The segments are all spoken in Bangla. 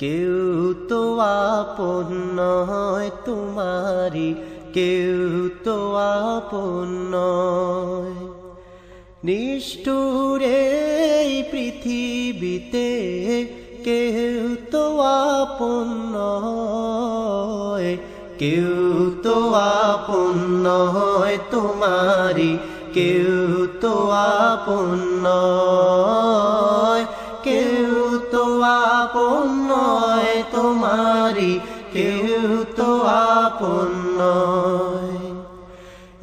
কেউ তো আপন নয় তোমারি, কেউ তো আপন নয়। নিষ্ঠুর এই পৃথিবীতে কেউ তো আপন নয়, কেউ তো আপন নয় তোমারি, কেউ তো আপন নয়, কেউ তো আপন নয় তোমারি, কেউ তো আপন নয়।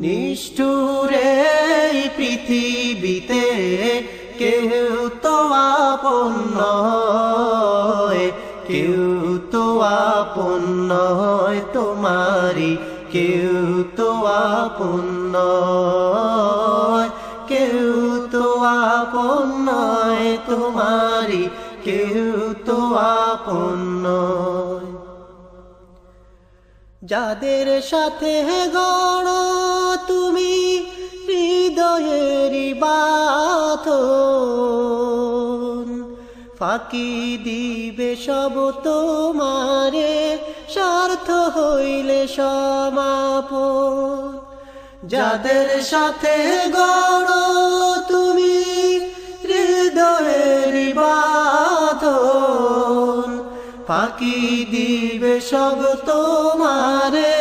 নিষ্ঠুর এই পৃথিবীতে কেউ তো আপন নয়, কেউ তো আপন নয় তোমারি, কেউ তো আপন নয়, কেউ তো আপন নয় তোমারি, কেউ তো আপন নয়। যাদের সাথে গড়ো তুমি হৃদয়েরই বাঁধন, ফাঁকি দিবে সব তোমারে স্বার্থ হইলে সমাপন। যাদের সাথে গড়ো তুমি হৃদয়েরই বাঁধন, ফাঁকি দিবে সব তোমারে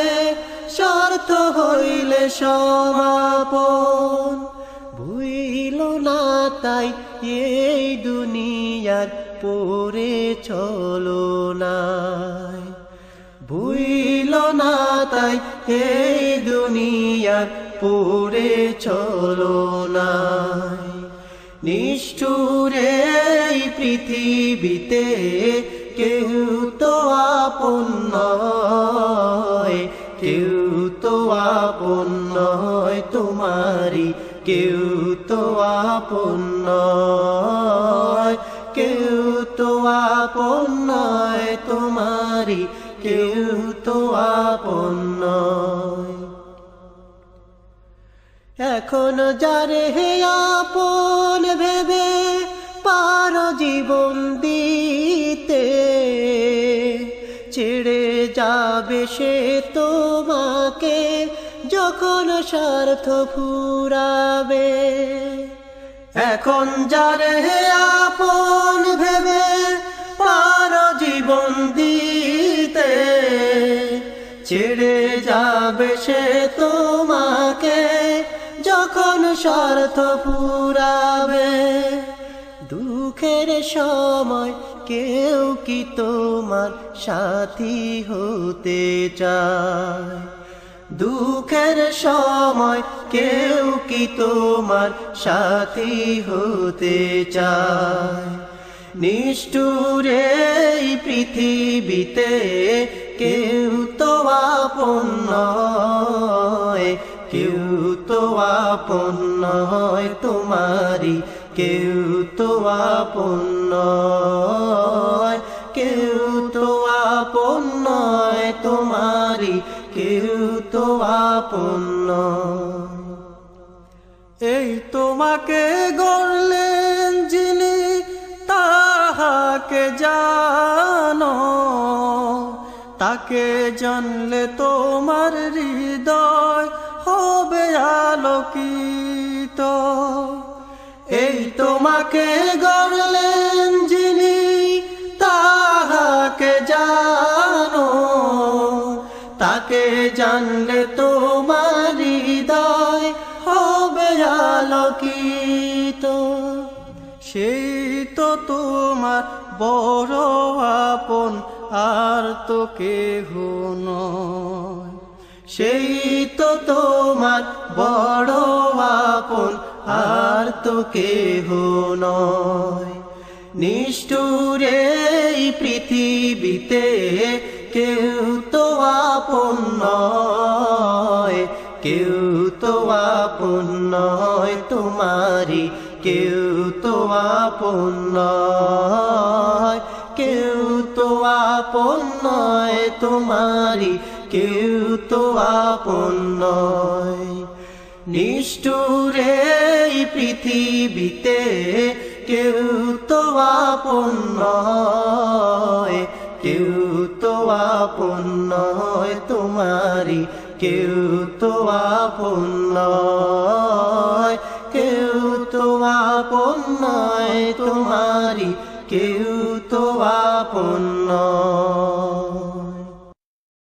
স্বার্থ হইলে সমাপন। ভুইল না তাই এই দুনিয়ার পরে চলো নাই, ভুইল না তাই এই দুনিয়ার পরে চলো নাই। নিষ্ঠুর এই পৃথিবীতে কেউ তো আপন নয়, কেউ তো আপন নয় তোমারি, কেউ তো আপন নয়, কেউ তো আপন নয় তোমারি, কেউ তো আপন নয়। এখন যারে আপন ভেবে পারো জীবন দিতে, ছেড়ে যাবে সে তোমাকে যখন স্বার্থ ফুরাবে। এখন যারে আপন ভেবে পারো জীবন দিতে, ছেড়ে যাবে সে তোমাকে যখন স্বার্থ ফুরাবে। দুঃখের সময় কেউ কি তোমার সাথী হতে চায়, দুঃখের সময় কেউ কি তোমার সাথী হতে চায়। নিষ্ঠুর এই পৃথিবীতে কেউ তো আপন নয়, কেউ তো আপন নয় তোমারি, কেউ তো আপন নয়, কেউ তো আপন নয় তোমারি, কেউ তো আপন নয়। এই তোমাকে গড়লেন যিনি তাহাকে জানো, তাকে জানলে তোমার হৃদয় হবে আলোকিত। এই তোমাকে গড়লেন যিনি তাহাকে জানো, তাকে জানলে তোমার হৃদয় হবে আলোকিত। সেই তো তোমার বড় আপন, আর তো কেহ নয়। সেই তো তোমার বড় আপন, আর তো কেহ নয়। নিষ্ঠুর এই পৃথিবীতে কেউ তো আপন নয়, কেউ তো আপন নয় তোমারি, কেউ তো আপন নয়, কেউ তো আপন নয় তোমারি, কেউ তো আপন নয়। নিষ্ঠুর এই পৃথিবীতে কেউ তো আপন নয়, কেউ তো আপন নয় তোমারি, কেউ তো আপন নয়, কেউ তো আপন নয় তোমারি, কেউ তো আপন নয়।